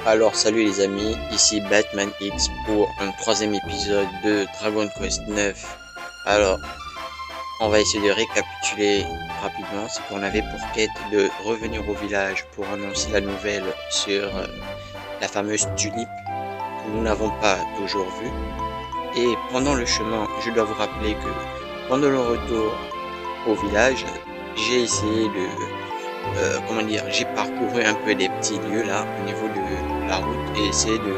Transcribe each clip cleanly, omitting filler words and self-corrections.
Alors salut les amis, ici Batman X pour un troisième épisode de Dragon Quest 9. Alors, on va essayer de récapituler rapidement ce qu'on avait pour quête de revenir au village pour annoncer la nouvelle sur la fameuse tulipe que nous n'avons pas toujours vue. Et pendant le chemin, je dois vous rappeler que pendant le retour au village, j'ai essayé de j'ai parcouru un peu des petits lieux là au niveau de la route et essayé de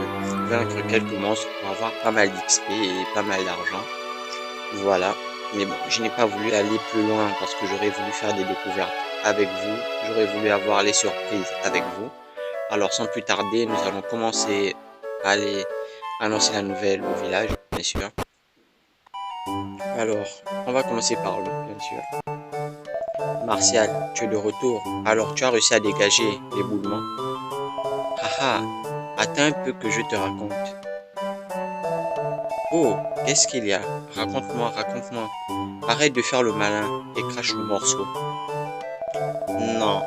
vaincre quelques monstres pour avoir pas mal d'XP et pas mal d'argent. Voilà. Mais bon, je n'ai pas voulu aller plus loin parce que j'aurais voulu faire des découvertes avec vous. J'aurais voulu avoir les surprises avec vous. Alors sans plus tarder, nous allons commencer à aller annoncer la nouvelle au village, bien sûr. Alors, on va commencer par lui, bien sûr. Martial, tu es de retour. Alors tu as réussi à dégager l'éboulement. Haha, attends un peu que je te raconte. Oh, qu'est-ce qu'il y a? Raconte-moi, raconte-moi. Arrête de faire le malin et crache le morceau. Non,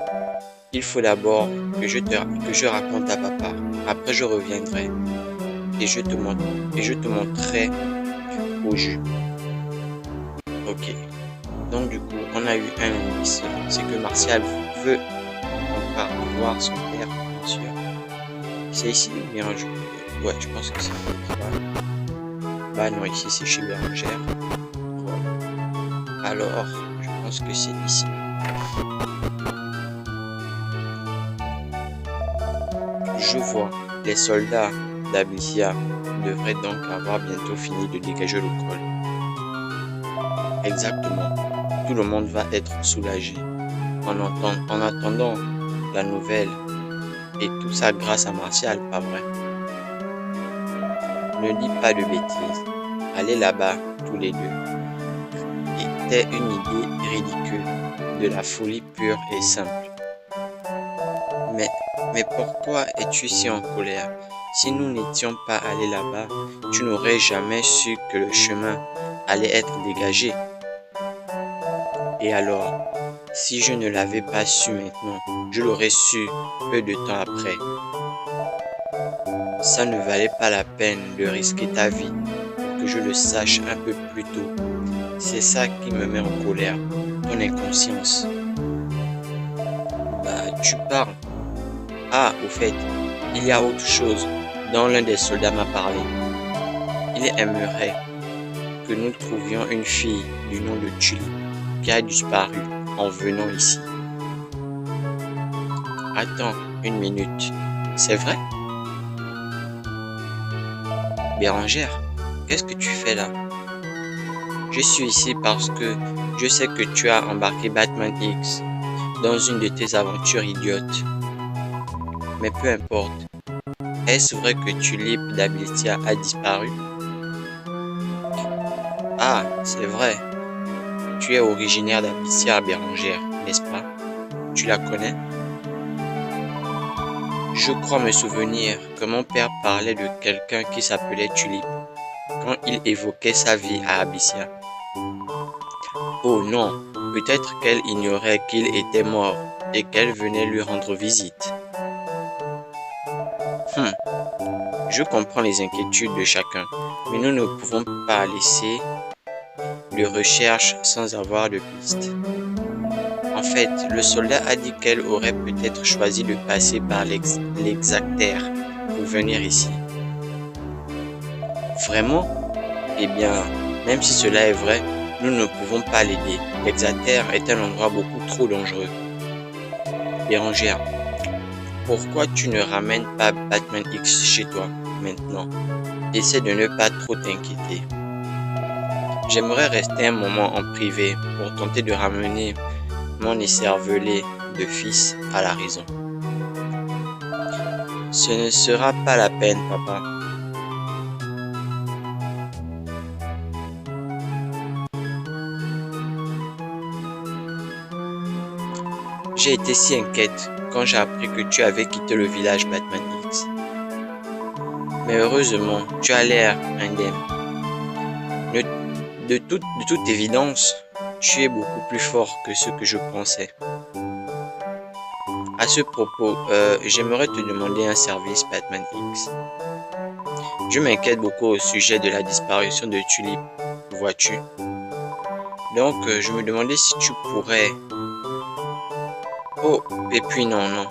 il faut d'abord que je raconte à papa. Après je reviendrai et je te montrerai au jus. Ok. Donc du coup, on a eu un indice. C'est que Martial veut encore voir son père, bien sûr. C'est ici ou bien ouais, je pense que c'est bah non, ici c'est chez Bérangère. Voilà. Alors, je pense que c'est ici. Je vois. Les soldats d'Abysia devraient donc avoir bientôt fini de dégager le col. Exactement. Tout le monde va être soulagé en attendant la nouvelle. Et tout ça grâce à Martial, pas vrai? Ne dis pas de bêtises. Allez là-bas, tous les deux. Était une idée ridicule, de la folie pure et simple. Mais pourquoi es-tu si en colère? Si nous n'étions pas allés là-bas, tu n'aurais jamais su que le chemin allait être dégagé. Et alors, si je ne l'avais pas su maintenant, je l'aurais su peu de temps après. Ça ne valait pas la peine de risquer ta vie pour que je le sache un peu plus tôt. C'est ça qui me met en colère, ton inconscience. Bah, tu parles. Ah, au fait, il y a autre chose dont l'un des soldats m'a parlé. Il aimerait que nous trouvions une fille du nom de Tully qui a disparu en venant ici. Attends une minute, c'est vrai? Bérangère, qu'est-ce que tu fais là? Je suis ici parce que je sais que tu as embarqué Batman X dans une de tes aventures idiotes. Mais peu importe, est-ce vrai que Tulip d'Abysia a disparu? Ah, c'est vrai. Tu es originaire d'Abysia, Bérangère, n'est-ce pas? Tu la connais? Je crois me souvenir que mon père parlait de quelqu'un qui s'appelait Tulip quand il évoquait sa vie à Abysia. Oh non, peut-être qu'elle ignorait qu'il était mort et qu'elle venait lui rendre visite. Je comprends les inquiétudes de chacun, mais nous ne pouvons pas laisser de recherche sans avoir de piste. En fait, le soldat a dit qu'elle aurait peut-être choisi de passer par l'Exacter pour venir ici. Vraiment? Eh bien, même si cela est vrai, nous ne pouvons pas l'aider. L'Exacter est un endroit beaucoup trop dangereux. Bérangère, pourquoi tu ne ramènes pas Batman X chez toi maintenant? Essaie de ne pas trop t'inquiéter. J'aimerais rester un moment en privé pour tenter de ramener mon écervelé de fils à la raison. Ce ne sera pas la peine, papa. J'ai été si inquiète quand j'ai appris que tu avais quitté le village Batman X. Mais heureusement, tu as l'air indemne. De toute évidence, tu es beaucoup plus fort que ce que je pensais. à ce propos, j'aimerais te demander un service, Batman X. Je m'inquiète beaucoup au sujet de la disparition de Tulip, vois-tu. Donc, je me demandais si tu pourrais... Oh, et puis non.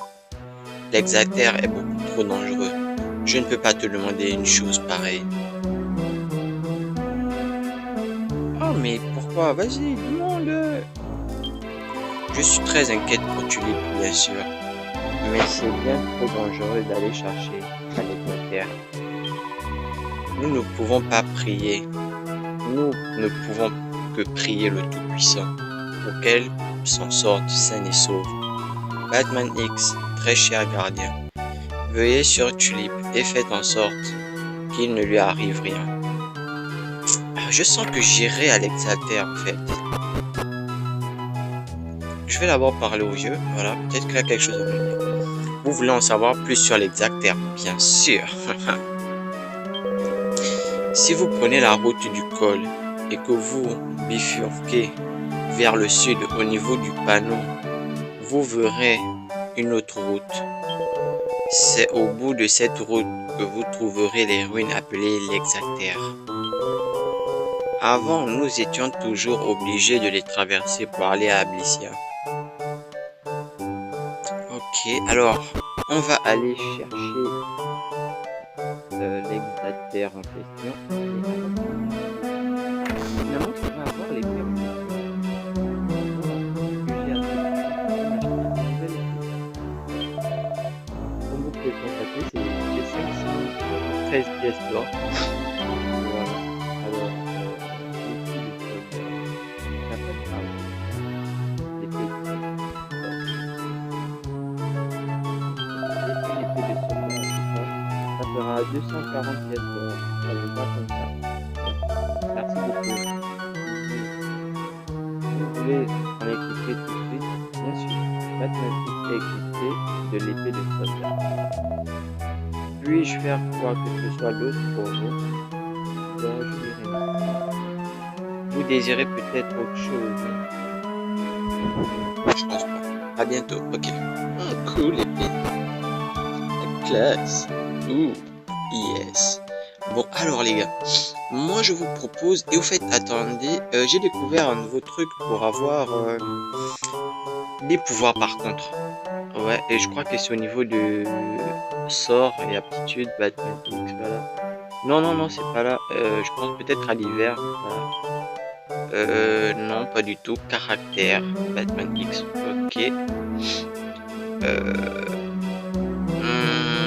L'exactaire est beaucoup trop dangereux. Je ne peux pas te demander une chose pareille. Oh, mais pourquoi? Vas-y, demande. Je suis très inquiète pour Tulip, bien sûr. Mais c'est bien trop dangereux d'aller chercher à l'exactaire. Nous ne pouvons pas prier. Nous ne pouvons que prier le Tout-Puissant pour qu'elle s'en sorte saine et sauve. Batman X, très cher gardien, veuillez sur Tulip et faites en sorte qu'il ne lui arrive rien. Je sens que j'irai à l'exactaire en fait. Je vais d'abord parler au vieux, voilà, peut-être qu'il a quelque chose à me dire. Vous voulez en savoir plus sur l'exactaire, bien sûr. Si vous prenez la route du col et que vous bifurquez vers le sud au niveau du panneau, vous verrez une autre route. C'est au bout de cette route que vous trouverez les ruines appelées l'exactaire. Avant, nous étions toujours obligés de les traverser pour aller à Ablissia. Ok, alors, on va aller chercher l'exactaire en question. Finalement, je vais avoir les pierres. Comme vous pouvez le constater, j'ai 13 pièces d'or. Voilà. Alors, ça fera 240 pièces d'or. Ça vaut pas comme ça. Merci beaucoup. Vous voulez en équiper tout de suite? Bien sûr. Batman est équipé de l'épée de soldat. Puis-je faire quoi que ce soit d'autre pour vous? Je dirais non. Vous désirez peut-être autre chose? Je pense pas. À bientôt. Ok. Oh, cool épée. La classe. Ouh. Yes. Bon, alors les gars, moi je vous propose, et au fait, attendez, j'ai découvert un nouveau truc pour avoir des pouvoirs par contre. Ouais, et je crois que c'est au niveau de sort et aptitude, Batman X, voilà. Non, c'est pas là, je pense peut-être à l'hiver, voilà. Non, pas du tout, caractère, Batman X, ok.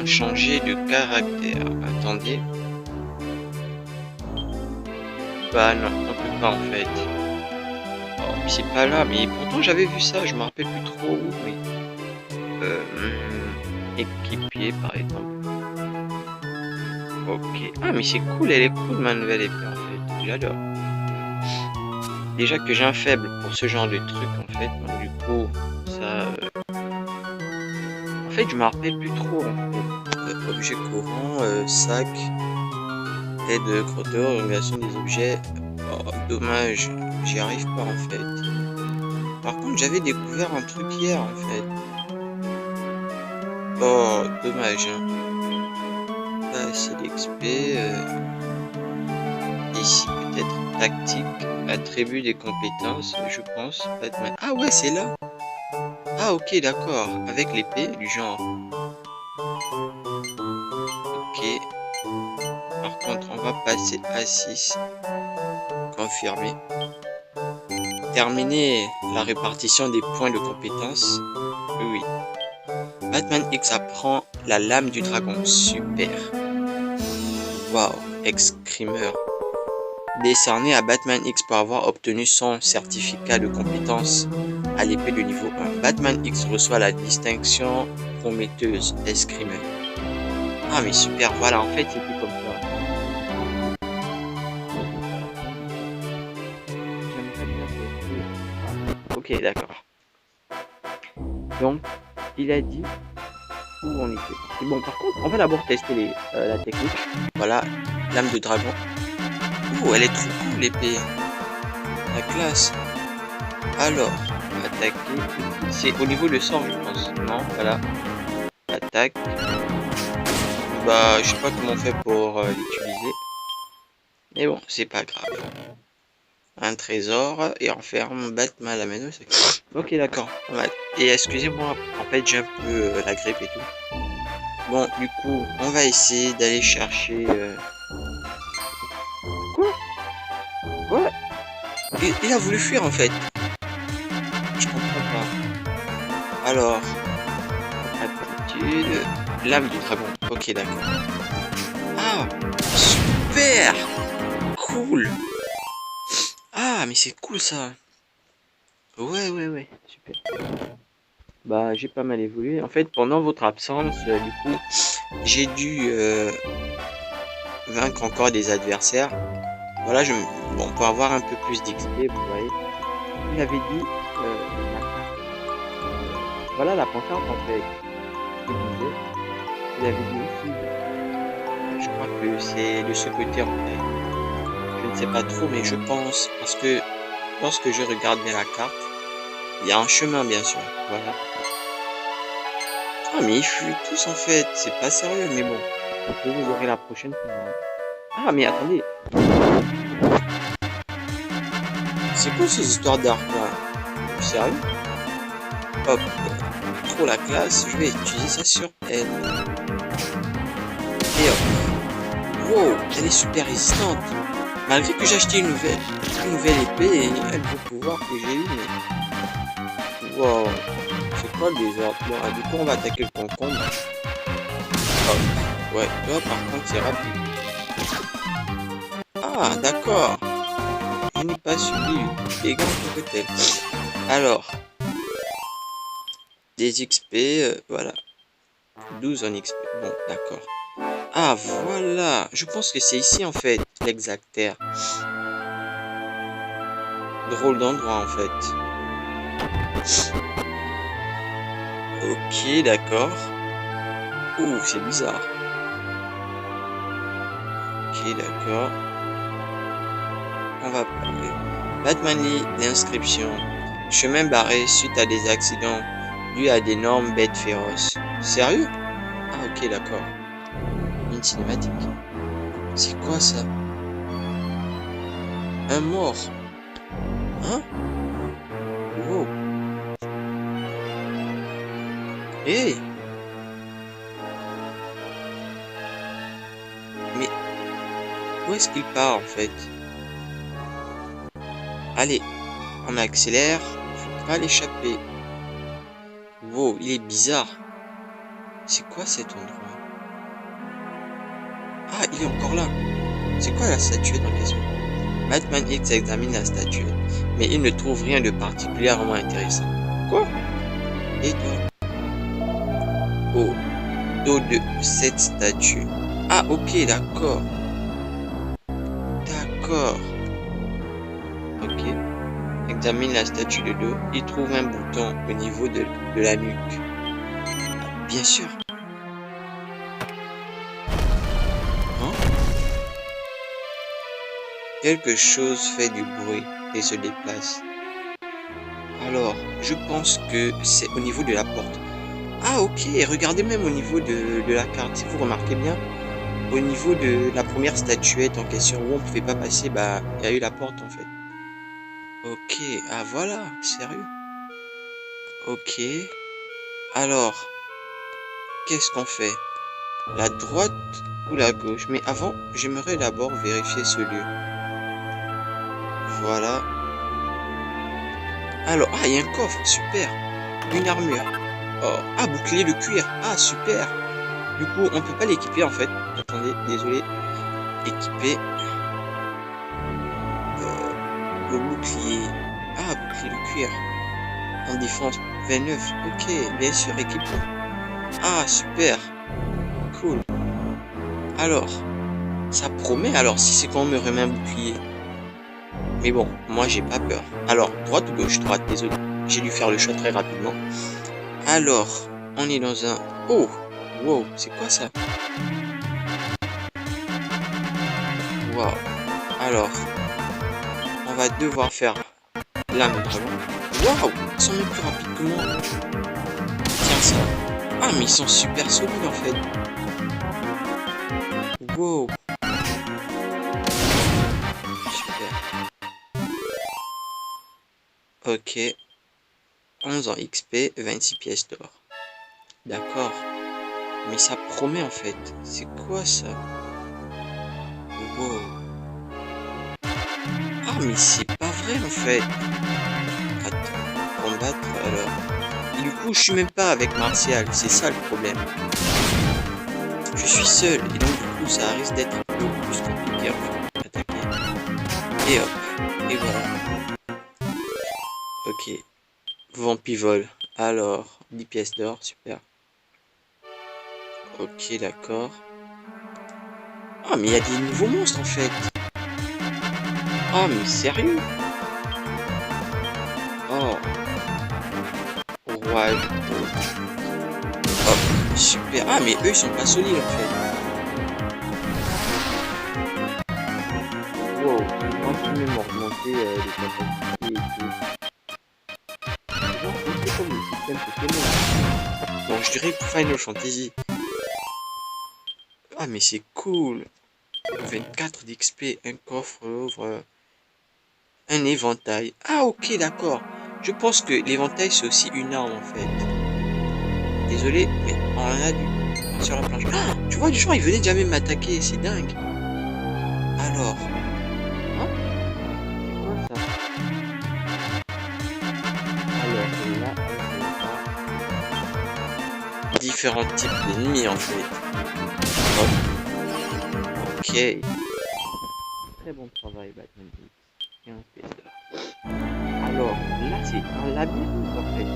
Changer de caractère, attendez. Bah non, on peut pas en fait. Oh, c'est pas là, mais pourtant j'avais vu ça, je me rappelle plus trop où, mais... équipier par exemple. Ok. Ah mais c'est cool, elle est cool ma nouvelle épée en fait, j'adore. Déjà que j'ai un faible pour ce genre de truc en fait, donc du coup, ça... En fait je me rappelle plus trop en fait. Objet courant, sac... de crotteur, organisation des objets. Oh, dommage, j'y arrive pas en fait. Par contre, j'avais découvert un truc hier en fait. Oh, dommage. Pas assez d'XP. Ici, peut-être tactique, attribut des compétences, je pense. Batman. Ah ouais, c'est là. Ah ok, d'accord. Avec l'épée du genre. Ok. Par contre, on va passer à 6. Confirmer. Terminer la répartition des points de compétences. Oui. Batman X apprend la lame du dragon. Super. Wow. Excrimeur. Décerné à Batman X pour avoir obtenu son certificat de compétence à l'épée de niveau 1. Batman X reçoit la distinction prometteuse Escrimeur. Ah mais super, voilà, en fait c'était comme ça. Ok, d'accord. Donc, il a dit où on était. Et bon, par contre, on va d'abord tester la technique. Voilà, lame de dragon. Ouh, elle est trop cool l'épée. La classe. Alors, attaquer. C'est au niveau de sort, je pense. Non, voilà. Attaque. Bah, je sais pas comment on fait pour l'utiliser. Mais bon, c'est pas grave. Un trésor et enferme Batman à la main. Ok, d'accord. Et excusez-moi, en fait, j'ai un peu la grippe et tout. Bon, du coup, on va essayer d'aller chercher... Quoi? Quoi? Il a voulu fuir, en fait. Je comprends pas. Alors, aptitude... Lame du dragon. Ok, d'accord. Ah, super! Cool! Ah, mais c'est cool, ça. Ouais, super. Bah, j'ai pas mal évolué. En fait, pendant votre absence, du coup, j'ai dû vaincre encore des adversaires. Voilà, bon, pour avoir un peu plus d'XP, vous voyez. Il avait dit la carte. Voilà la pancarte en fait. Il avait dit aussi. Je crois que c'est de ce côté en fait. Je ne sais pas trop, mais je pense parce que lorsque je regarde bien la carte, il y a un chemin bien sûr. Voilà. Ah mais ils fuient tous en fait. C'est pas sérieux, mais bon. Je vous aurez la prochaine fois. Ah mais attendez. C'est quoi ces histoires d'arc là? Sérieux? Hop, trop la classe, je vais utiliser ça sur elle. Et hop. Wow, elle est super résistante. Malgré que j'ai acheté une nouvelle épée et un nouveau pouvoir que j'ai eu, mais... Wow, c'est quoi le désordre là? Du coup, on va attaquer le concombre. Hop. Ouais, là par contre, c'est rapide. Ah, d'accord. Je n'ai pas suivi les gants que tel. Alors, des XP, voilà. 12 en XP. Bon, d'accord. Ah, voilà. Je pense que c'est ici, en fait, l'exactaire. Drôle d'endroit, en fait. Ok, d'accord. Ouh, c'est bizarre. Ok, d'accord. On va parler. Batman lit l'inscription. Chemin barré suite à des accidents dus à d'énormes bêtes féroces. Sérieux? Ah, ok, d'accord. Une cinématique. C'est quoi ça? Un mort? Hein? Wow. Hey! Mais où est-ce qu'il part en fait? Allez, on accélère. Faut pas l'échapper. Wow, il est bizarre. C'est quoi cet endroit? Ah, il est encore là. C'est quoi la statuette en question? Batman X examine la statuette, mais il ne trouve rien de particulièrement intéressant. Quoi? Et toi? Au dos de cette statue. Ah, ok, d'accord. D'accord. Ok. Examine la statue de dos. Il trouve un bouton au niveau de la nuque. Bien sûr. Hein? Quelque chose fait du bruit et se déplace. Alors, je pense que c'est au niveau de la porte. Ah ok, regardez même au niveau de la carte, si vous remarquez bien, au niveau de la première statuette en question où on pouvait pas passer, bah il y a eu la porte en fait. Ok, ah voilà, sérieux. Ok, alors, qu'est-ce qu'on fait? La droite ou la gauche? Mais avant, j'aimerais d'abord vérifier ce lieu. Voilà. Alors, ah, il y a un coffre, super. Une armure. Oh, ah, bouclier de cuir. Ah, super. Du coup, on peut pas l'équiper en fait. Attendez, désolé. Équiper. Le bouclier. Ah, bouclier de cuir. En défense 29. Ok, bien sûr, équipement. Ah, super. Cool. Alors, ça promet alors si c'est qu'on me remet un bouclier. Mais bon, moi j'ai pas peur. Alors, droite ou gauche? Droite, désolé. J'ai dû faire le choix très rapidement. Alors, on est dans un... Oh! Wow, c'est quoi ça? Wow. Alors, on va devoir faire lame de dragon. Waouh, ils sont même plus rapides que moi. Tiens ça. Ah, mais ils sont super solides en fait. Wow. Super. Ok. 11 en XP, 26 pièces d'or. D'accord. Mais ça promet en fait. C'est quoi ça? Wow. Ah, mais c'est pas vrai en fait. Attends. Combattre alors. Et du coup, je suis même pas avec Martial. C'est ça le problème. Je suis seul. Et donc, du coup, ça risque d'être un peu plus compliqué en fait. Attaquer. Et hop. Et voilà. Ok. Vampivol. Alors, 10 pièces d'or. Super. Ok, d'accord. Ah, mais il y a des nouveaux monstres en fait. Ah, mais sérieux? Oh. Rouage. Hop. Super. Ah, mais eux, ils sont pas solides en fait. Wow. On peut même augmenter les capacités et tout. C'est comme le système Pokémon. Bon, je dirais Final Fantasy. Ah, mais c'est cool. 24 d'XP, un coffre ouvre un éventail. Ah, ok, d'accord. Je pense que l'éventail, c'est aussi une arme, en fait. Désolé, mais on en a du sur la planche. Ah, tu vois, du genre, il venait jamais m'attaquer. C'est dingue. Alors. Hein? C'est quoi ça? Alors, là, on a différents types d'ennemis, en fait. Hop. Ok. Très bon travail, Batman. 15 pièces d'or. Alors, là, c'est un labyrinthe, en fait.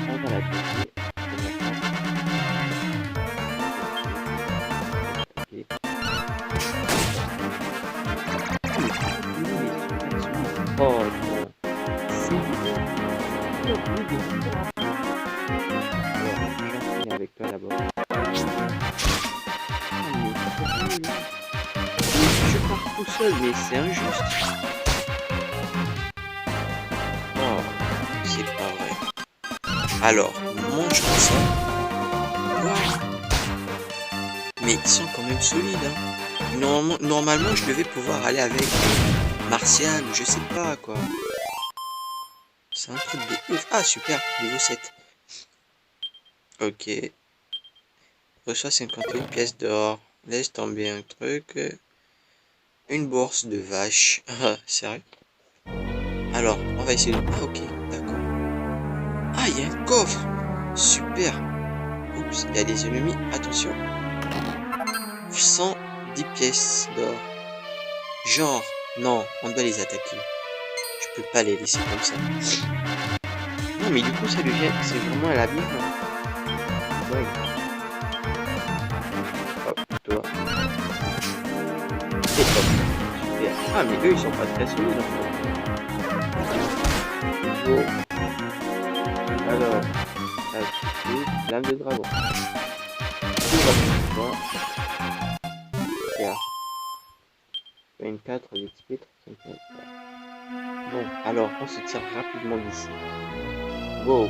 On va l'attaquer. Oh non. C'est bien. Alors, j'en finis avec toi là-bas. Je pars tout seul, mais c'est injuste. Oh, c'est pas vrai. Alors, mange-moi ça. Wow. Mais ils sont quand même solides, hein. Normalement, je devais pouvoir aller avec Martial, je sais pas quoi. C'est un truc de ouf. Ah, super, niveau 7. Ok. Reçoit 58 pièces d'or. Laisse tomber un truc. Une bourse de vache. Sérieux? Alors, on va essayer de... Ah, ok, d'accord. Ah, il y a un coffre. Super. Oups, il y a des ennemis. Attention. 110 pièces d'or. Genre, non, on doit les attaquer. Je peux pas les laisser comme ça. Non, mais du coup, ça devient... C'est vraiment un labyrinthe. Ouais. Hop, toi. Et hop. Super. Ah, mais eux, ils sont pas très solides, en fait. Wow. Alors, lame de dragon. Super. 24 d'XP, 35. Bon, alors, on se tire rapidement d'ici. Wow.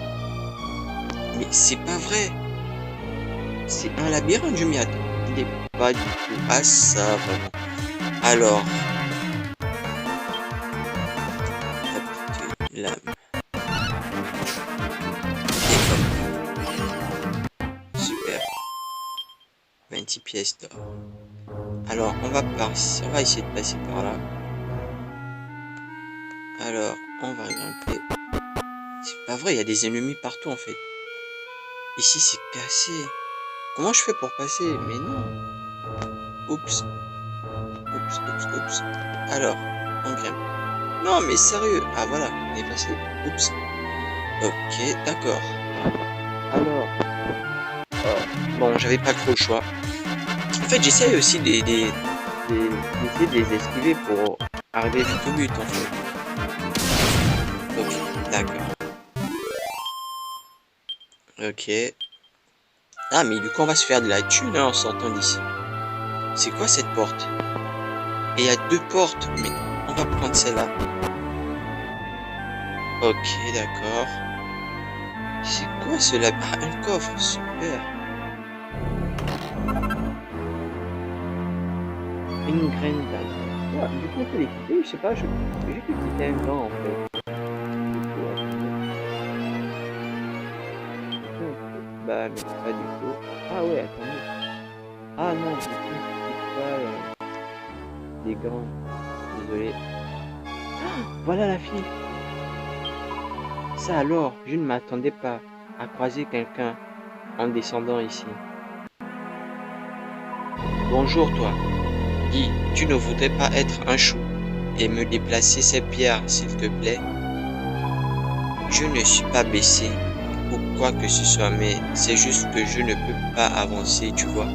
Mais c'est pas vrai. C'est un labyrinthe, je m'y attendais pas du tout à ça, vraiment. Alors, la petite lame. Et hop. Super. 26 pièces d'or. Alors, on va essayer de passer par là. Alors, on va grimper. C'est pas vrai, il y a des ennemis partout en fait. Ici, c'est cassé. Comment je fais pour passer? Mais non. Oups. Oups, oups, oups. Alors, on grimpe. Non, mais sérieux. Ah, voilà, on est passé. Oups. Ok, d'accord. Alors. Oh. Bon, j'avais pas trop le choix. En fait, j'essaye aussi d'essayer de les esquiver pour arriver vite au but, en fait. Ok, d'accord. Ok. Ah, mais du coup, on va se faire de la thune hein, en sortant d'ici. C'est quoi cette porte? Et il y a deux portes, mais on va prendre celle-là. Ok, d'accord. C'est quoi cela? Ah, un coffre, super. Une graine d'arbre. Ouais, du coup, on peut l'équiper, je sais pas, j'ai pu quitter un gant en fait. Du coup, bah non, pas du tout. Ah ouais, attendez. Ah non, du coup, c'est pas des gants. Désolé. Voilà la fille. Ça alors, je ne m'attendais pas à croiser quelqu'un en descendant ici. Bonjour toi. Dis, tu ne voudrais pas être un chou et me déplacer ces pierres, s'il te plaît? Je ne suis pas blessé ou quoi que ce soit, mais c'est juste que je ne peux pas avancer, tu vois.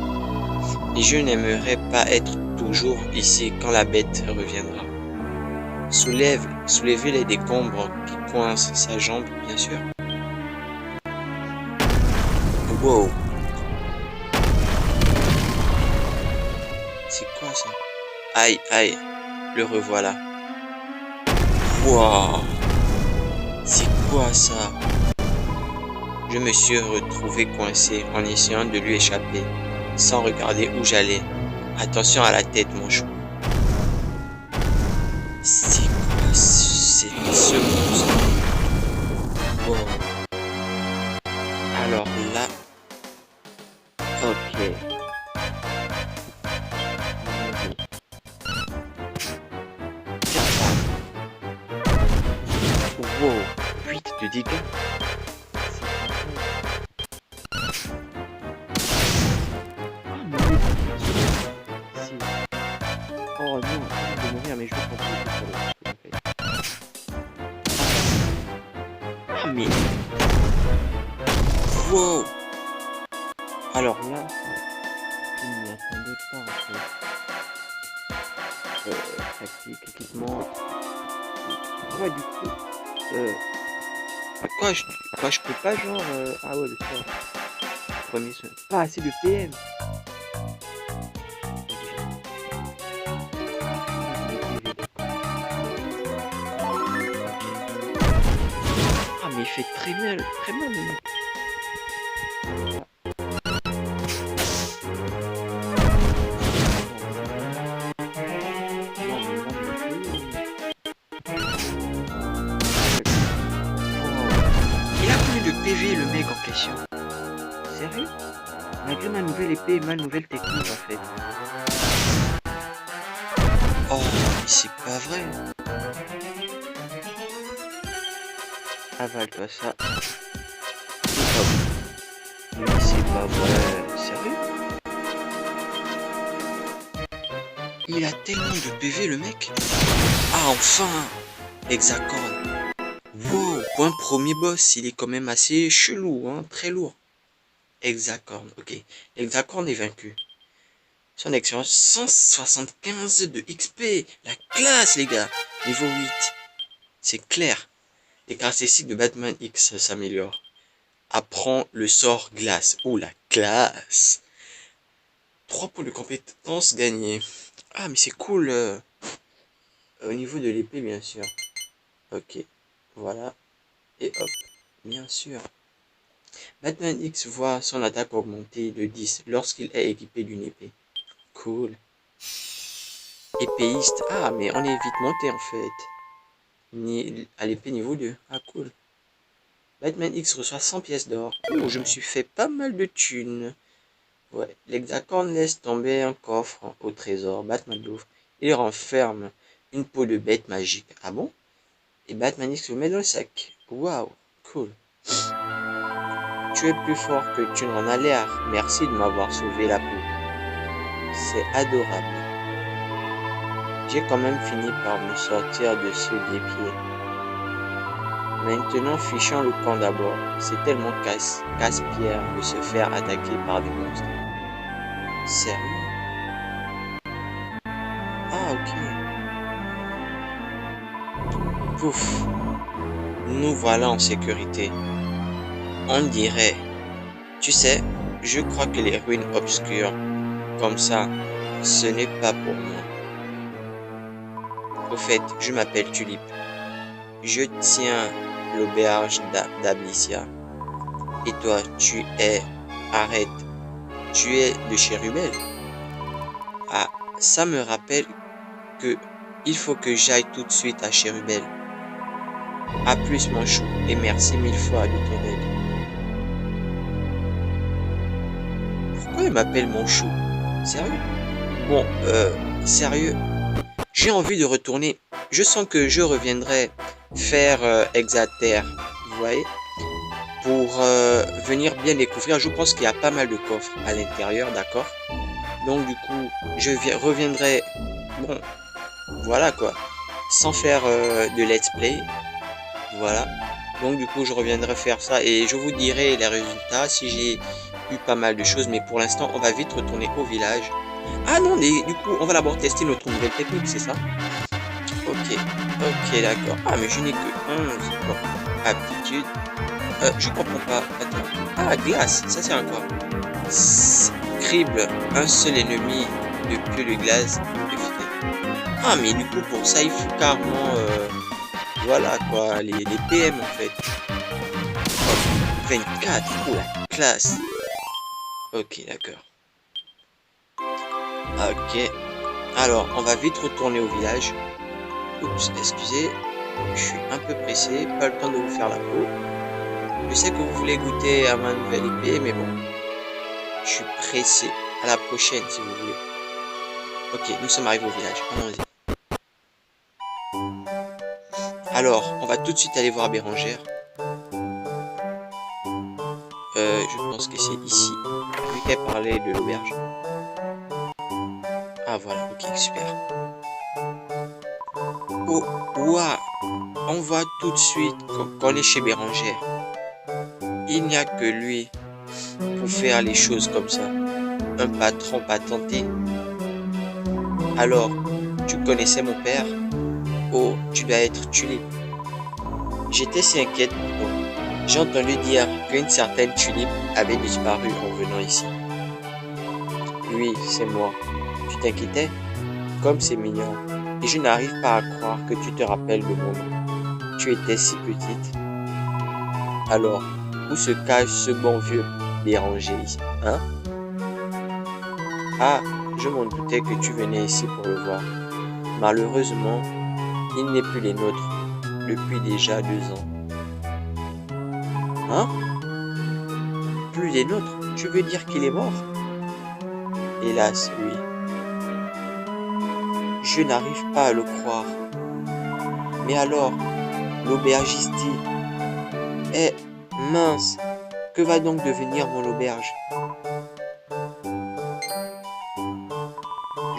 Et je n'aimerais pas être toujours ici quand la bête reviendra. Soulevez les décombres qui coincent sa jambe, bien sûr. Wow, c'est quoi ça? Aïe, aïe, le revoilà. Wow, c'est quoi ça? Je me suis retrouvé coincé en essayant de lui échapper, sans regarder où j'allais. Attention à la tête, mon chou. C'est quoi ce monstre? Wow. Alors là, Ok. Tiens ça. Wow. 8 de dégâts. Ah mon dieu. Si. Oh non, je vais mourir, mais je vais prendre le coup sur le Ah mais. wow. Alors là, je ne m'y attendais pas en fait. Tactique, équipement. Ouais, du coup. Euh, Quoi, je... je peux pas genre. Ah ouais, le sort. Premier soin. Pas assez de PM. Ah mais il fait très mal le mec. Non mais là non plus. Il a combien de PV le mec en question? Sérieux? Malgré ma nouvelle épée et ma nouvelle technique en fait. Oh, mais c'est pas vrai. Avale-toi ça. Et hop. Mais c'est pas vrai. Sérieux? Il a tellement de PV le mec. Ah, enfin! Hexacorn. Wow, pour un premier boss, il est quand même assez chelou, hein, très lourd. Hexacorn, ok. Hexacorn est vaincu. Son expérience 175 de XP. La classe, les gars. Niveau 8. C'est clair. Les caractéristiques de Batman X s'améliorent. Apprend le sort glace. Oh, la classe. 3 points de compétences gagnés. Ah, mais c'est cool. Au niveau de l'épée, bien sûr. Ok. Voilà. Et hop. Bien sûr. Batman X voit son attaque augmenter de 10 lorsqu'il est équipé d'une épée. Cool. Épéiste. Ah, mais on est vite monté en fait. À l'épée niveau 2. Ah, cool. Batman X reçoit 100 pièces d'or. Oh, je me suis fait pas mal de thunes. Ouais. L'hexacorn laisse tomber un coffre au trésor. Batman l'ouvre. Il renferme une peau de bête magique. Ah bon? Et Batman X le met dans le sac. Waouh, cool. Tu es plus fort que tu n'en as l'air. Merci de m'avoir sauvé la peau. C'est adorable. J'ai quand même fini par me sortir de ce guépier. Maintenant, fichons le camp d'abord. C'est tellement casse-pierre de se faire attaquer par des monstres. Sérieux? Ah, ok. Pouf. Nous voilà en sécurité. On dirait. Tu sais, je crois que les ruines obscures, comme ça, ce n'est pas pour moi. Au fait, je m'appelle Tulip. Je tiens l'auberge d'Ablicia. Et toi, tu es... Arrête. Tu es de chez Rubel. Ah, ça me rappelle que il faut que j'aille tout de suite à chez Rubel. A plus mon chou, et merci 1000 fois de ton aide. Pourquoi il m'appelle mon chou? Sérieux? Bon, sérieux, j'ai envie de retourner. Je sens que je reviendrai faire Exater, vous voyez, pour venir bien découvrir. Je pense qu'il y a pas mal de coffres à l'intérieur, d'accord? Donc du coup, je reviendrai, bon, voilà quoi, sans faire de let's play, voilà. Donc du coup, je reviendrai faire ça et je vous dirai les résultats si j'ai eu pas mal de choses. Mais pour l'instant, on va vite retourner au village. Ah non, mais du coup, on va d'abord tester notre nouvelle technique, c'est ça? Ok, d'accord. Ah, mais je n'ai que 11. Bon, aptitude. Je comprends pas. Attends. Ah, glace, ça sert à quoi? Crible un seul ennemi de pieu de glace. Ah, mais du coup, pour ça, il faut carrément... voilà, quoi, les PM, en fait. Oh, 24, oh, la classe. Ok, d'accord. Ok. Alors, on va vite retourner au village. Oups, excusez. Je suis un peu pressé. Pas le temps de vous faire la peau. Je sais que vous voulez goûter à ma nouvelle épée, mais bon. Je suis pressé. À la prochaine, si vous voulez. Ok, nous sommes arrivés au village. Allons-y. Alors, on va tout de suite aller voir Bérangère. Je pense que c'est ici. Vu qu'elle parlait de l'auberge. Ah voilà, ok, super. Oh, ouah. On voit tout de suite qu'on est chez Bérangère. Il n'y a que lui pour faire les choses comme ça. Un patron patenté. Alors, tu connaissais mon père? Oh, tu dois être Tulipe. J'étais si inquiète pour toi. J'ai entendu dire qu'une certaine Tulipe avait disparu en venant ici. Oui, c'est moi. Tu t'inquiétais? Comme c'est mignon. Et je n'arrive pas à croire que tu te rappelles de mon nom. Tu étais si petite. Alors, où se cache ce bon vieux Béranger ici, hein? Ah, je m'en doutais que tu venais ici pour le voir. Malheureusement, il n'est plus les nôtres depuis déjà 2 ans. Hein? Plus les nôtres? Tu veux dire qu'il est mort? Hélas, oui. Je n'arrive pas à le croire. Mais alors, l'aubergiste est mince. Que va donc devenir mon auberge?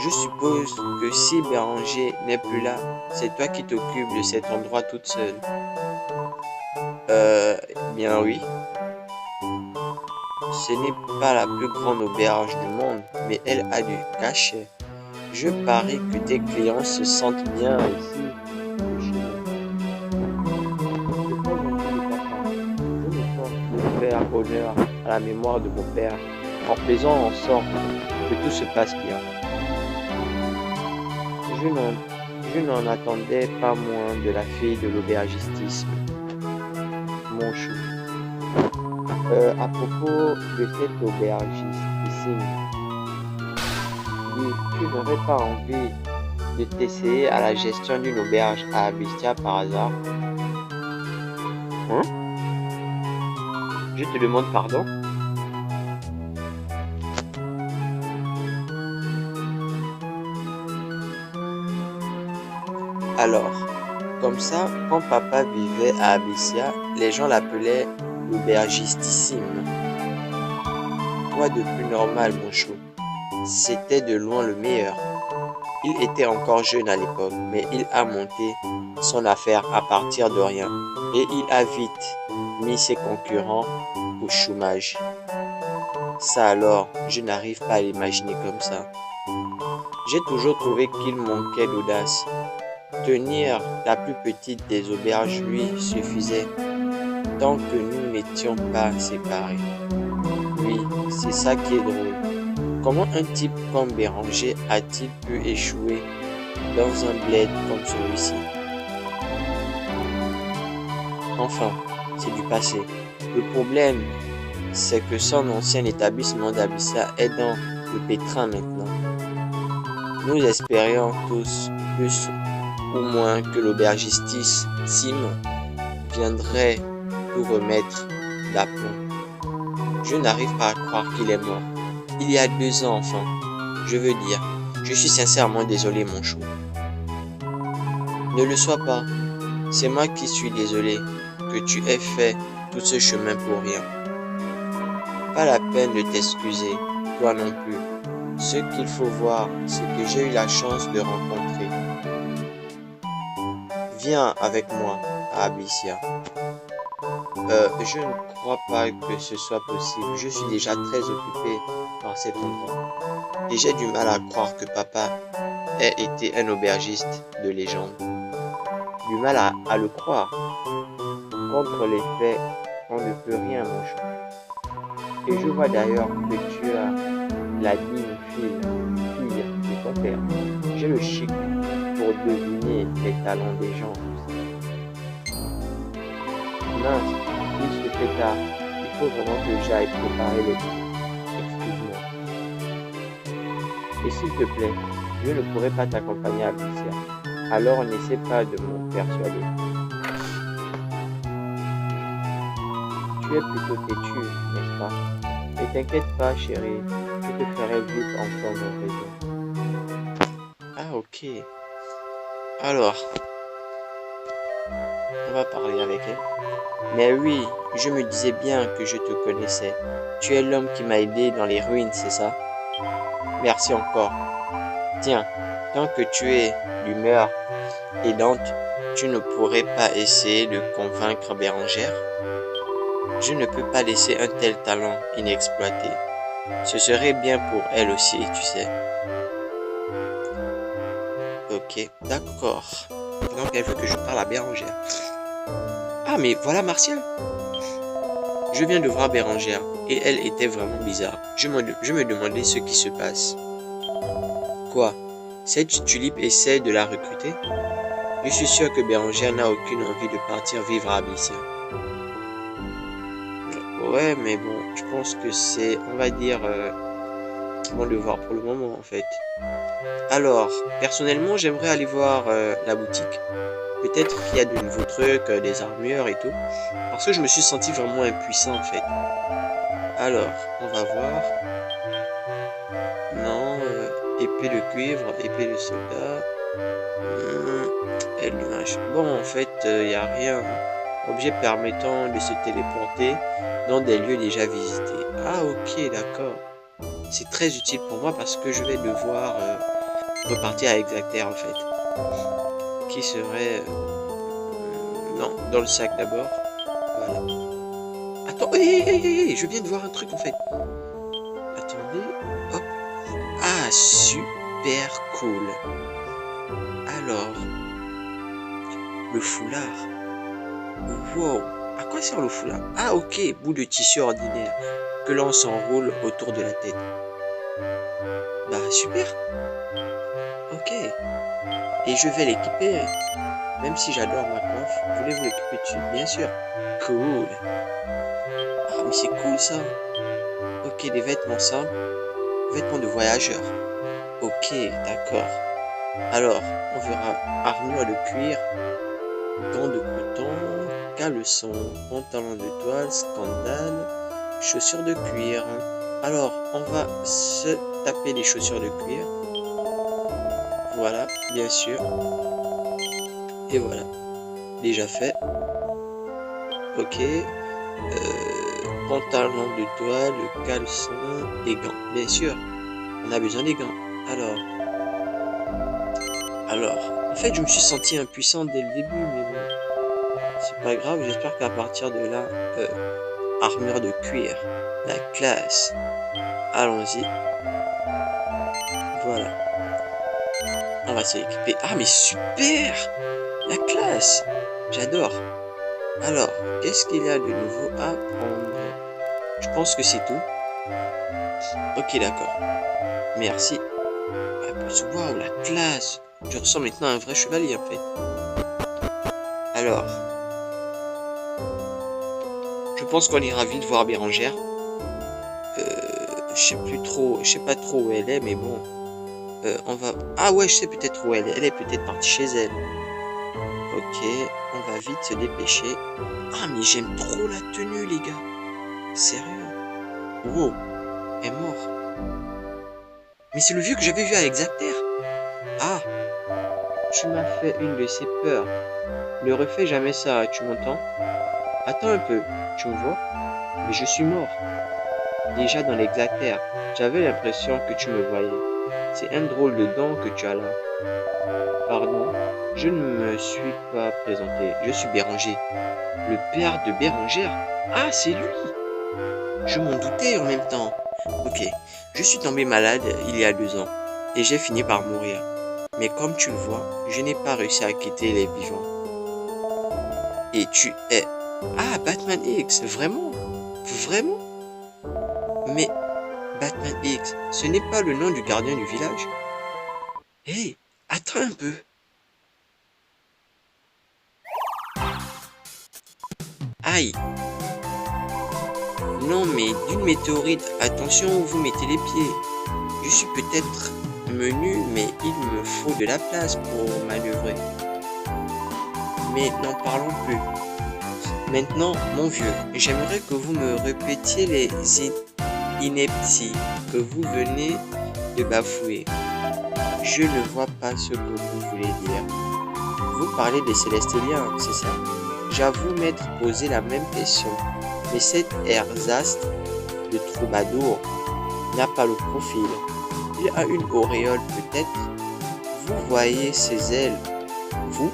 Je suppose que si Béranger n'est plus là, c'est toi qui t'occupes de cet endroit toute seule. Bien oui. Ce n'est pas la plus grande auberge du monde, mais elle a du cachet. Je parie que tes clients se sentent bien ici. Je vais faire honneur à la mémoire de mon père en faisant en sorte que tout se passe bien. Je n'en attendais pas moins de la fille de l'aubergistisme. Mon chou. À propos de cette aubergistisme, tu n'aurais pas envie de t'essayer à la gestion d'une auberge à Ablicia par hasard? Hein? Je te demande pardon? Alors, comme ça, quand papa vivait à Ablicia, les gens l'appelaient l'aubergistissime. Quoi de plus normal, mon chou? C'était de loin le meilleur. Il était encore jeune à l'époque, mais il a monté son affaire à partir de rien. Et il a vite mis ses concurrents au chômage. Ça alors, je n'arrive pas à l'imaginer comme ça. J'ai toujours trouvé qu'il manquait d'audace. Tenir la plus petite des auberges lui suffisait, tant que nous n'étions pas séparés. Oui, c'est ça qui est drôle. Comment un type comme Béranger a-t-il pu échouer dans un bled comme celui-ci? Enfin, c'est du passé. Le problème, c'est que son ancien établissement d'Abyssa est dans le pétrin maintenant. Nous espérions tous, plus ou moins, que l'aubergiste Sim viendrait tout remettre d'aplomb. Je n'arrive pas à croire qu'il est mort. Il y a 2 ans, enfin. Je veux dire, je suis sincèrement désolé, mon chou. Ne le sois pas. C'est moi qui suis désolé que tu aies fait tout ce chemin pour rien. Pas la peine de t'excuser, toi non plus. Ce qu'il faut voir, c'est que j'ai eu la chance de rencontrer. Viens avec moi à Abyssa. Je ne crois pas que ce soit possible. Je suis déjà très occupé par cet endroit. Et j'ai du mal à croire que papa ait été un aubergiste de légende. Du mal à le croire. Contre les faits, on ne peut rien, mon chou. Et je vois d'ailleurs que tu as la digne fille de ton père. J'ai le chic pour deviner les talents des gens. Mince, il se fait tard. Il faut vraiment que j'aille préparer les trucs. Excuse-moi. Et s'il te plaît, je ne pourrais pas t'accompagner à Abyssa. Alors n'essaie pas de me persuader. Tu es plutôt têtu, n'est-ce pas? Ne t'inquiète pas, chérie. Je te ferai vite entendre raison. Ah, ok. Alors, on va parler avec elle. Mais oui, je me disais bien que je te connaissais. Tu es l'homme qui m'a aidé dans les ruines, c'est ça? Merci encore. Tiens, tant que tu es d'humeur aidante, tu ne pourrais pas essayer de convaincre Bérengère? Je ne peux pas laisser un tel talent inexploité. Ce serait bien pour elle aussi, tu sais. Ok, d'accord. Donc elle veut que je parle à Bérengère. Ah, mais voilà Martial. Je viens de voir Bérengère et elle était vraiment bizarre. Je me demandais ce qui se passe. Quoi? Cette tulipe essaie de la recruter? Je suis sûr que Bérengère n'a aucune envie de partir vivre à Abyssa. Ouais, mais bon, je pense que c'est, on va dire, mon devoir pour le moment, en fait. Alors, personnellement, j'aimerais aller voir la boutique. Peut-être qu'il y a de nouveaux trucs, des armures et tout. Parce que je me suis senti vraiment impuissant, en fait. Alors, on va voir. Non, épée de cuivre, épée de soldat. Et l'image. Bon, en fait, il n'y a rien. Objet permettant de se téléporter dans des lieux déjà visités. Ah, ok, d'accord. C'est très utile pour moi parce que je vais devoir repartir à Exacter, en fait. Qui serait... non, dans le sac d'abord. Voilà. Attends, hey, je viens de voir un truc, en fait. Attendez, hop. Ah, super cool. Alors, le foulard. Wow, à quoi sert le foulard? Ah, ok, bout de tissu ordinaire que l'on s'enroule autour de la tête. Bah, super. Ok. Et je vais l'équiper. Même si j'adore ma coiffe, voulez-vous l'équiper dessus? Bien sûr. Cool. Ah, mais c'est cool ça. Ok, des vêtements simples. Vêtements de voyageur. Ok, d'accord. Alors, on verra armure de cuir, gants de coton, caleçon, pantalon de toile, scandale, chaussures de cuir. Alors, on va se taper les chaussures de cuir. Voilà, bien sûr. Et voilà, déjà fait. Ok. Pantalon de toile, caleçon, des gants. Bien sûr, on a besoin des gants. Alors, en fait, je me suis senti impuissant dès le début, mais bon, c'est pas grave. J'espère qu'à partir de là, armure de cuir, la classe. Allons-y. Voilà. On va s'équiper. Ah, mais super! La classe! J'adore. Alors, qu'est-ce qu'il y a de nouveau à prendre? Je pense que c'est tout. Ok, d'accord. Merci. Waouh, la classe! Je ressens maintenant un vrai chevalier, en fait. Alors, pense qu'on ira vite voir Bérangère. Je sais pas trop où elle est, mais bon. On va... Ah ouais, je sais peut-être où elle est. Elle est peut-être partie chez elle. Ok, on va vite se dépêcher. Ah, mais j'aime trop la tenue, les gars. Sérieux. Wow, elle est morte. Mais c'est le vieux que j'avais vu à Exacter. Ah, tu m'as fait une de ces peurs. Ne refais jamais ça, tu m'entends? Attends un peu, tu me vois? Mais je suis mort. Déjà dans l'Exacter, j'avais l'impression que tu me voyais. C'est un drôle de dent que tu as là. Pardon, je ne me suis pas présenté. Je suis Béranger. Le père de Bérangère? Ah, c'est lui! Je m'en doutais en même temps. Ok, je suis tombé malade il y a 2 ans et j'ai fini par mourir. Mais comme tu le vois, je n'ai pas réussi à quitter les vivants. Et tu es... Ah, Batman X, vraiment? Vraiment? Mais Batman X, ce n'est pas le nom du gardien du village? Hé, attends un peu. Aïe. Non mais d'une météorite, attention où vous mettez les pieds. Je suis peut-être menu, mais il me faut de la place pour manœuvrer. Mais n'en parlons plus. Maintenant, mon vieux, j'aimerais que vous me répétiez les inepties que vous venez de bafouer. Je ne vois pas ce que vous voulez dire. Vous parlez des Célestiens, c'est ça? J'avoue m'être posé la même question. Mais cet ersatz de troubadour n'a pas le profil. Il a une auréole peut-être. Vous voyez ses ailes, vous?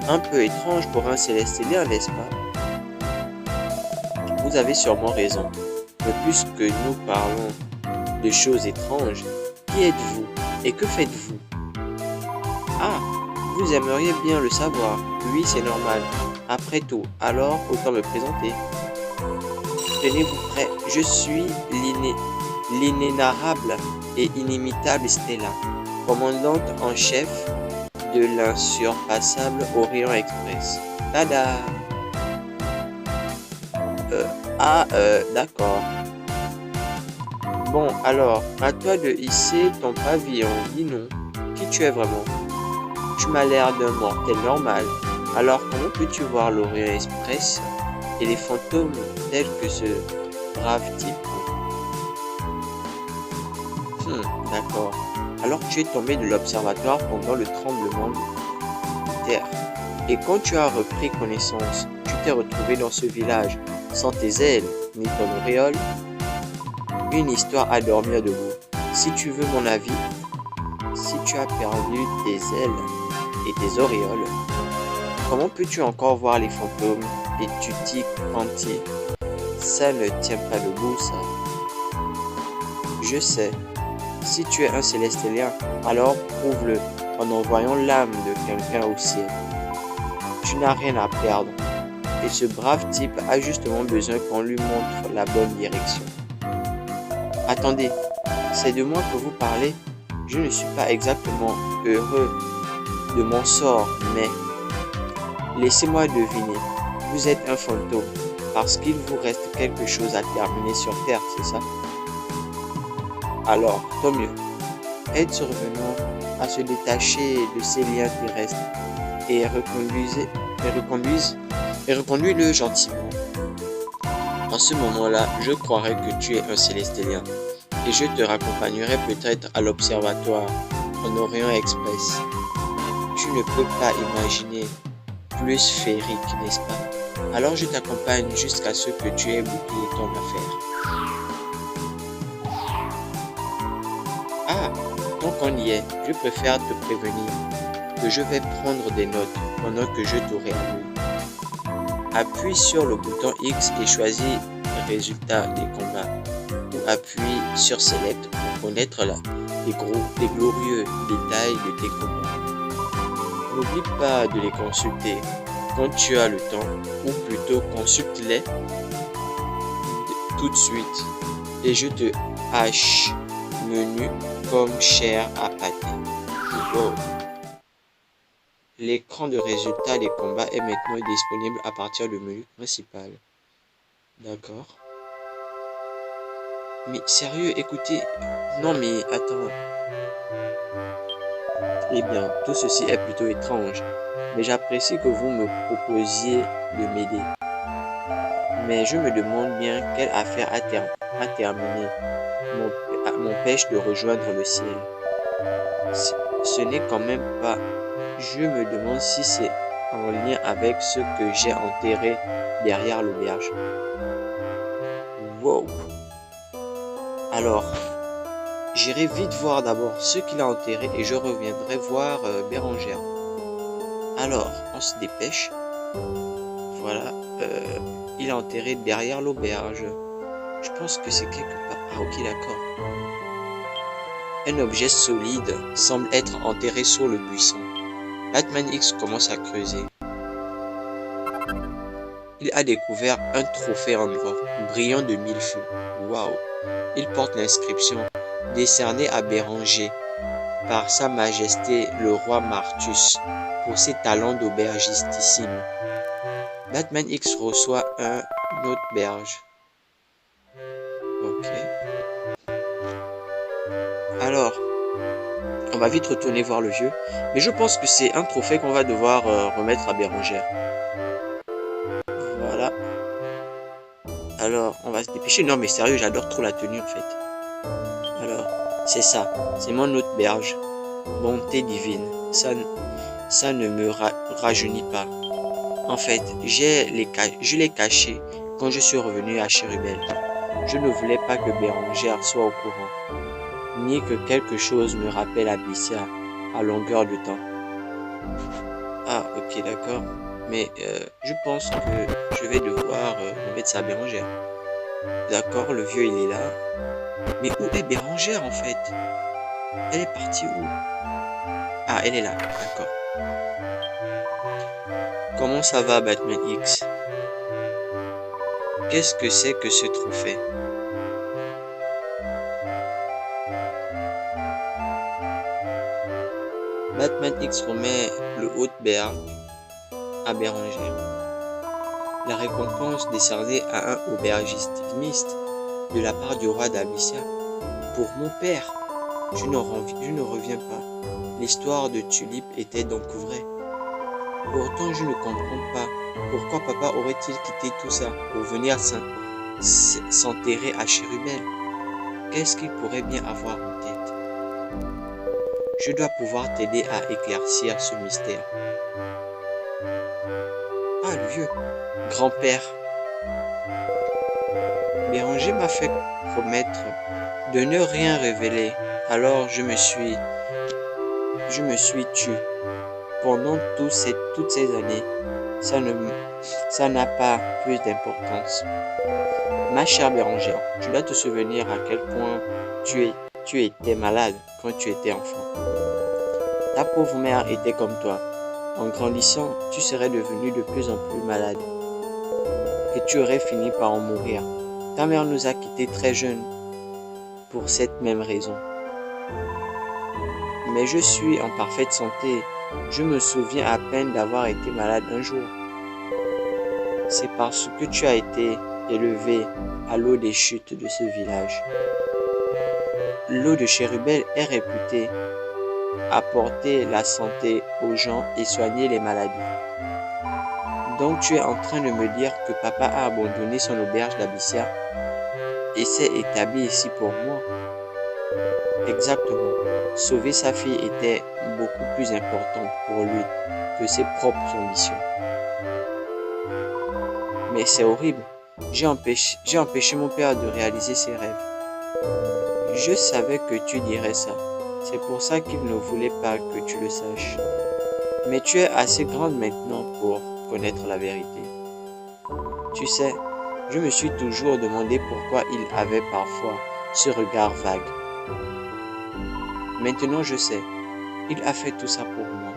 Un peu étrange pour un Célestien, n'est-ce pas? Vous avez sûrement raison. Mais puisque nous parlons de choses étranges, qui êtes-vous et que faites-vous? Ah, vous aimeriez bien le savoir. Oui, c'est normal. Après tout, alors autant me présenter. Tenez-vous prêt, je suis l'inénarrable et inimitable Stella, commandante en chef de l'insurpassable Orient Express. Tada! D'accord. Bon, alors, à toi de hisser ton pavillon, dis non. Qui tu es vraiment? Tu m'as l'air d'un mortel normal. Alors, comment peux-tu voir l'Orient Express et les fantômes tels que ce brave type? D'accord. Alors tu es tombé de l'observatoire pendant le tremblement de terre. Et quand tu as repris connaissance, tu t'es retrouvé dans ce village, sans tes ailes, ni ton auréole. Une histoire à dormir debout. Si tu veux mon avis, si tu as perdu tes ailes et tes auréoles, comment peux-tu encore voir les fantômes et tutti quanti? Ça ne tient pas debout, ça. Je sais. Si tu es un Célestien, alors prouve-le en envoyant l'âme de quelqu'un au ciel. Tu n'as rien à perdre. Et ce brave type a justement besoin qu'on lui montre la bonne direction. Attendez, c'est de moi que vous parlez? Je ne suis pas exactement heureux de mon sort, mais... Laissez-moi deviner, vous êtes un fantôme, parce qu'il vous reste quelque chose à terminer sur Terre, c'est ça? Alors, tant mieux. Aide ce revenant à se détacher de ces liens terrestres et reconduis-le gentiment. En ce moment-là, je croirais que tu es un Célestien et je te raccompagnerai peut-être à l'observatoire en Orient Express. Tu ne peux pas imaginer plus féerique, n'est-ce pas? Alors je t'accompagne jusqu'à ce que tu aies bouclé ton affaire. Ah, tant qu'on y est, je préfère te prévenir que je vais prendre des notes pendant que je t'aurai à l'œil. Appuie sur le bouton X et choisis résultat des combats. Ou appuie sur Select pour connaître les glorieux détails de tes combats. N'oublie pas de les consulter quand tu as le temps, ou plutôt consulte-les tout de suite. Et je te hache menu comme chair à pâté. Oh. L'écran de résultats des combats est maintenant disponible à partir du menu principal. D'accord. Mais sérieux, écoutez. Non mais attends. Eh bien, tout ceci est plutôt étrange. Mais j'apprécie que vous me proposiez de m'aider. Mais je me demande bien quelle affaire a terminé m'empêche de rejoindre le ciel. Ce n'est quand même pas. Je me demande si c'est en lien avec ce que j'ai enterré derrière l'auberge. Wow. Alors, j'irai vite voir d'abord ce qu'il a enterré et je reviendrai voir Bérangère. Alors, on se dépêche. Voilà. Il est enterré derrière l'auberge. Je pense que c'est quelque part. Ah ok, d'accord. Un objet solide semble être enterré sous le buisson. Batman X commence à creuser. Il a découvert un trophée en or, brillant de mille feux. Waouh! Il porte l'inscription décernée à Béranger par Sa Majesté le roi Martus pour ses talents d'aubergistissime. Batman X reçoit un autre berge. Ok. Alors, on va vite retourner voir le vieux, mais je pense que c'est un trophée qu'on va devoir remettre à Bérangère. Voilà. Alors, on va se dépêcher. Non, mais sérieux, j'adore trop la tenue en fait. Alors, c'est ça. C'est mon autre berge. Bonté divine. Ça ne me rajeunit pas. En fait, je l'ai caché quand je suis revenu à Chérubel. Je ne voulais pas que Bérangère soit au courant, ni que quelque chose me rappelle Abyssia à longueur de temps. Ah, ok, d'accord. Mais je pense que je vais devoir remettre ça à Bérangère. D'accord, le vieux il est là. Mais où est Bérangère en fait? Elle est partie où? Ah, elle est là, d'accord. Comment ça va, Batman X? Qu'est-ce que c'est que ce trophée? Batman X remet le Haute-Berg à Bérangère. La récompense décernée à un aubergiste de la part du roi d'Abyssia. Pour mon père, je ne reviens pas. L'histoire de Tulipe était donc vraie. Pourtant, je ne comprends pas pourquoi papa aurait-il quitté tout ça pour venir s'enterrer à Chérubel. Qu'est-ce qu'il pourrait bien avoir en tête? Je dois pouvoir t'aider à éclaircir ce mystère. Ah, le vieux. Grand-père. Béranger m'a fait promettre de ne rien révéler. Alors je me suis tué. Pendant toutes ces années, ça n'a pas plus d'importance. Ma chère Bérangère, tu dois te souvenir à quel point tu étais malade quand tu étais enfant. Ta pauvre mère était comme toi. En grandissant, tu serais devenue de plus en plus malade. Et tu aurais fini par en mourir. Ta mère nous a quittés très jeunes pour cette même raison. Mais je suis en parfaite santé. Je me souviens à peine d'avoir été malade un jour. C'est parce que tu as été élevé à l'eau des chutes de ce village. L'eau de Chérubel est réputée apporter la santé aux gens et soigner les maladies. Donc tu es en train de me dire que papa a abandonné son auberge d'Abyssia et s'est établi ici pour moi? Exactement. Sauver sa fille était beaucoup plus important pour lui que ses propres ambitions. Mais c'est horrible. J'ai empêché mon père de réaliser ses rêves. Je savais que tu dirais ça. C'est pour ça qu'il ne voulait pas que tu le saches. Mais tu es assez grande maintenant pour connaître la vérité. Tu sais, je me suis toujours demandé pourquoi il avait parfois ce regard vague. Maintenant je sais, il a fait tout ça pour moi.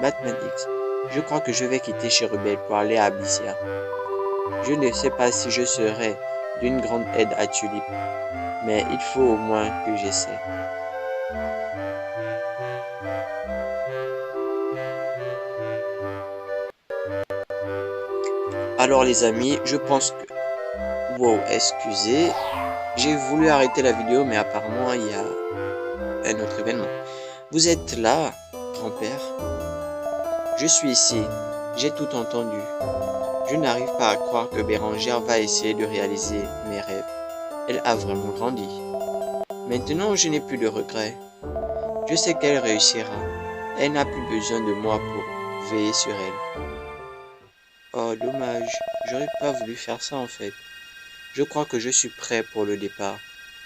Batman X, je crois que je vais quitter Chérubel pour aller à Abyssia. Je ne sais pas si je serai d'une grande aide à Tulipe, mais il faut au moins que j'essaie. Alors les amis, je pense que... Wow, excusez. J'ai voulu arrêter la vidéo, mais apparemment il y a un autre événement. Vous êtes là, grand-père? Je suis ici. J'ai tout entendu. Je n'arrive pas à croire que Bérengère va essayer de réaliser mes rêves. Elle a vraiment grandi. Maintenant, je n'ai plus de regrets. Je sais qu'elle réussira. Elle n'a plus besoin de moi pour veiller sur elle. Oh, dommage. J'aurais pas voulu faire ça en fait. Je crois que je suis prêt pour le départ.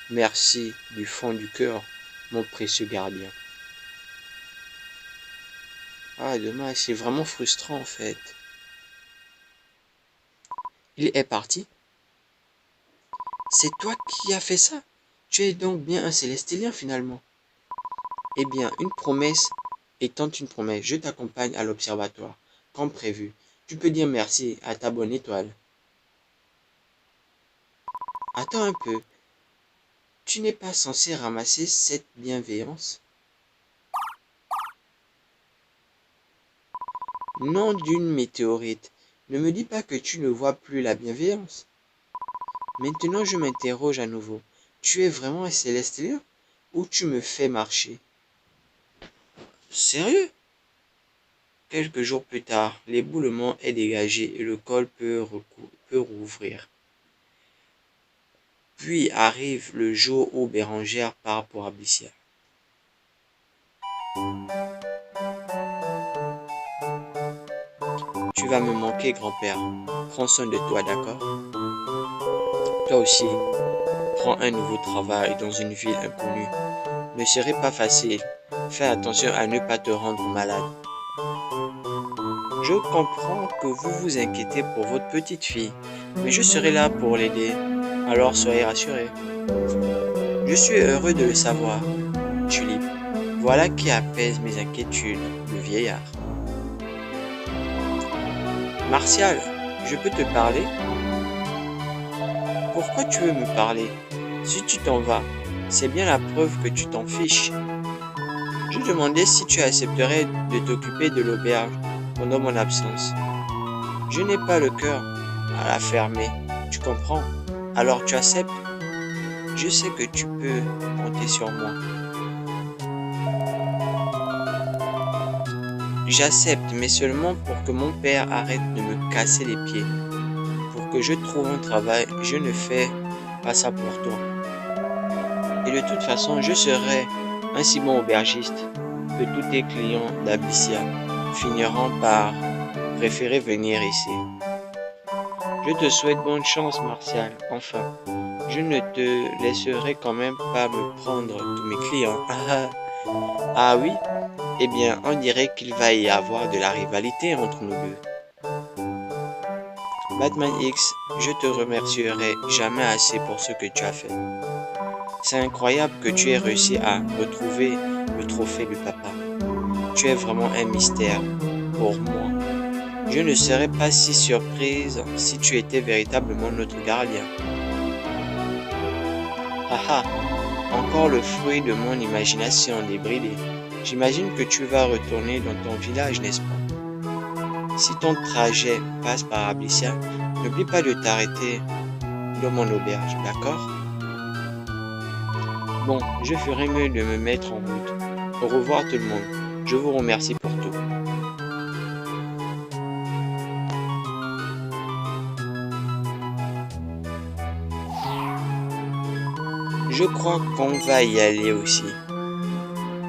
Merci du fond du cœur, mon précieux gardien. Ah, dommage, c'est vraiment frustrant en fait. Il est parti? C'est toi qui as fait ça? Tu es donc bien un Célestélien finalement. Eh bien, une promesse étant une promesse, je t'accompagne à l'observatoire, comme prévu. Tu peux dire merci à ta bonne étoile. Attends un peu. Tu n'es pas censé ramasser cette bienveillance? Nom d'une météorite. Ne me dis pas que tu ne vois plus la bienveillance. Maintenant, je m'interroge à nouveau. Tu es vraiment un Célestélien ou tu me fais marcher? Sérieux? Quelques jours plus tard, l'éboulement est dégagé et le col peut rouvrir. Puis arrive le jour où Bérengère part pour Abyssia. Tu vas me manquer, grand-père. Prends soin de toi, d'accord? Toi aussi, prends un nouveau travail dans une ville inconnue. Ne serait pas facile. Fais attention à ne pas te rendre malade. Je comprends que vous vous inquiétez pour votre petite fille, mais je serai là pour l'aider. Alors soyez rassurés. Je suis heureux de le savoir, Tulip. Voilà qui apaise mes inquiétudes, le vieillard. Martial, je peux te parler? Pourquoi tu veux me parler? Si tu t'en vas, c'est bien la preuve que tu t'en fiches. Je demandais si tu accepterais de t'occuper de l'auberge pendant mon absence. Je n'ai pas le cœur à la fermer, tu comprends? Alors tu acceptes? Je sais que tu peux compter sur moi. J'accepte, mais seulement pour que mon père arrête de me casser les pieds. Pour que je trouve un travail, je ne fais pas ça pour toi. Et de toute façon, je serai un si bon aubergiste que tous tes clients d'Abyssia finiront par préférer venir ici. Je te souhaite bonne chance, Martial. Enfin, je ne te laisserai quand même pas me prendre tous mes clients. Ah oui? Eh bien, on dirait qu'il va y avoir de la rivalité entre nous deux. Batman X, je te remercierai jamais assez pour ce que tu as fait. C'est incroyable que tu aies réussi à retrouver le trophée du papa. Tu es vraiment un mystère pour moi. Je ne serais pas si surprise si tu étais véritablement notre gardien. Haha, encore le fruit de mon imagination débridée. J'imagine que tu vas retourner dans ton village, n'est-ce pas? Si ton trajet passe par Abyssia, n'oublie pas de t'arrêter dans mon auberge, d'accord? Bon, je ferai mieux de me mettre en route. Au revoir tout le monde. Je vous remercie pour tout. Je crois qu'on va y aller aussi.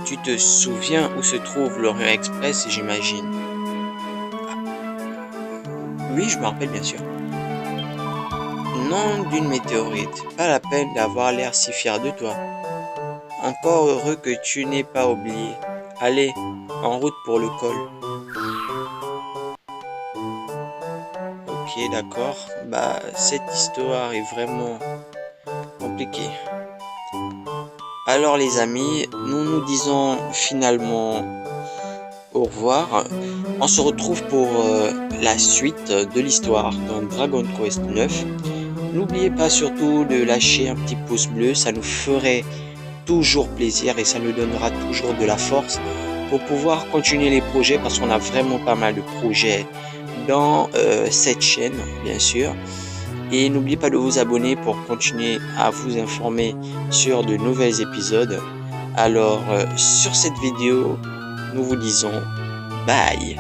Tu te souviens où se trouve l'Orient Express, j'imagine? Oui, je me rappelle bien sûr. Nom d'une météorite. Pas la peine d'avoir l'air si fier de toi. Encore heureux que tu n'aies pas oublié. Allez, en route pour le col. Ok, d'accord. Bah, cette histoire est vraiment compliquée. Alors les amis, nous nous disons finalement au revoir. On se retrouve pour la suite de l'histoire dans Dragon Quest 9. N'oubliez pas surtout de lâcher un petit pouce bleu, ça nous ferait toujours plaisir et ça nous donnera toujours de la force pour pouvoir continuer les projets parce qu'on a vraiment pas mal de projets dans cette chaîne, bien sûr. Et n'oubliez pas de vous abonner pour continuer à vous informer sur de nouveaux épisodes. Alors, sur cette vidéo, nous vous disons bye.